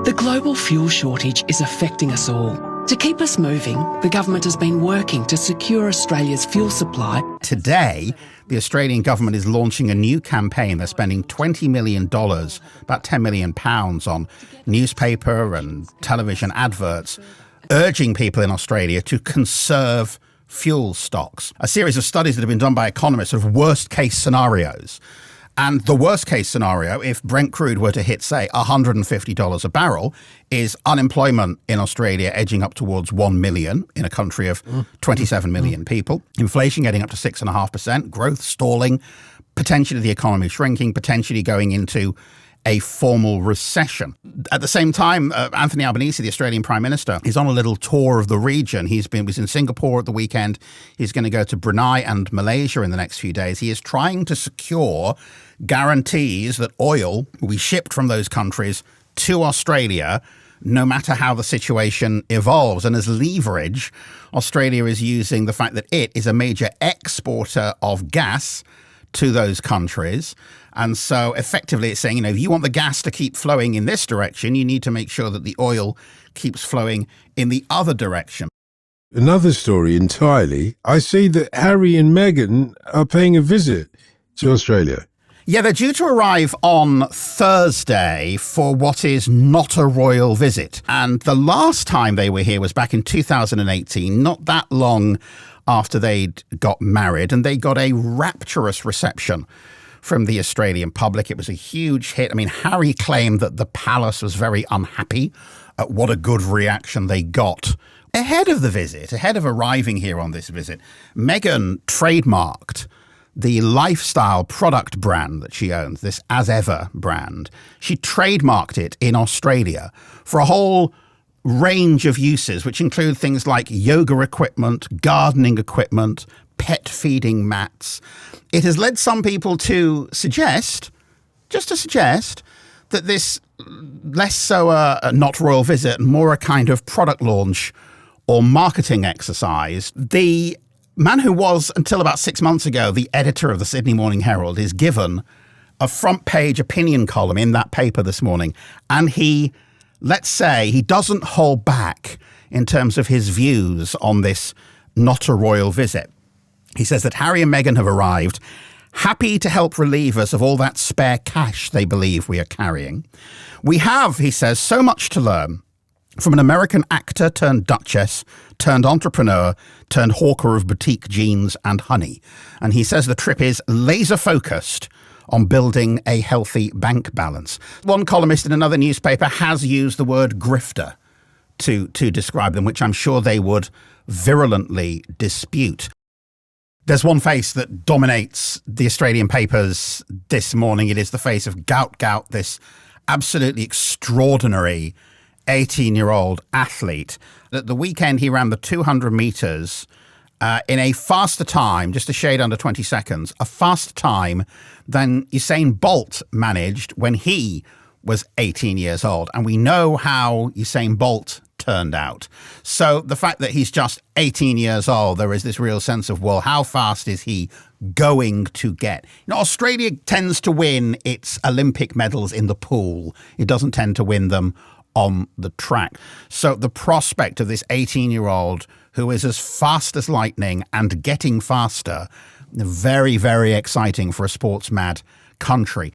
The global fuel shortage is affecting us all. To keep us moving, the government has been working to secure Australia's fuel supply. Today, the Australian government is launching a new campaign. They're spending $20 million, about £10 million on newspaper and television adverts, urging people in Australia to conserve fuel stocks. A series of studies that have been done by economists of worst case scenarios. And the worst case scenario, if Brent crude were to hit, say, $150 a barrel, is unemployment in Australia edging up towards 1 million in a country of 27 million people, inflation getting up to 6.5%, growth stalling, potentially the economy shrinking, potentially going into a formal recession. At the same time, Anthony Albanese, the Australian Prime Minister, is on a little tour of the region. He was in Singapore at the weekend. He's going to go to Brunei and Malaysia in the next few days. He is trying to secure guarantees that oil will be shipped from those countries to Australia, no matter how the situation evolves. And as leverage, Australia is using the fact that it is a major exporter of gas to those countries. And so effectively it's saying, if you want the gas to keep flowing in this direction, you need to make sure that the oil keeps flowing in the other direction. Another story entirely. I see that Harry and Meghan are paying a visit to Australia. Yeah, they're due to arrive on Thursday for what is not a royal visit. And the last time they were here was back in 2018, not that long after they'd got married, and they got a rapturous reception from the Australian public. It was a huge hit. I mean, Harry claimed that the palace was very unhappy at what a good reaction they got. Ahead of the visit, ahead of arriving here on this visit, Meghan trademarked the lifestyle product brand that she owns, this As Ever brand. She trademarked it in Australia for a whole range of uses, which include things like yoga equipment, gardening equipment, pet feeding mats. It has led some people to suggest, that this less so a not royal visit, more a kind of product launch or marketing exercise. The man who was, until about 6 months ago, the editor of the Sydney Morning Herald is given a front page opinion column in that paper this morning. And let's say he doesn't hold back in terms of his views on this not a royal visit. He says that Harry and Meghan have arrived, happy to help relieve us of all that spare cash they believe we are carrying. We have, he says, so much to learn from an American actor turned duchess, turned entrepreneur, turned hawker of boutique jeans and honey. And he says the trip is laser focused on building a healthy bank balance. One columnist in another newspaper has used the word grifter to describe them, which I'm sure they would virulently dispute. There's one face that dominates the Australian papers this morning. It is the face of Gout Gout, this absolutely extraordinary 18-year-old athlete. At the weekend, he ran the 200 metres in a faster time, just a shade under 20 seconds, a faster time than Usain Bolt managed when he was 18 years old. And we know how Usain Bolt turned out. So the fact that he's just 18 years old, there is this real sense of, well, how fast is he going to get? Australia tends to win its Olympic medals in the pool. It doesn't tend to win them on the track. So the prospect of this 18-year-old who is as fast as lightning and getting faster, very, very exciting for a sports-mad country.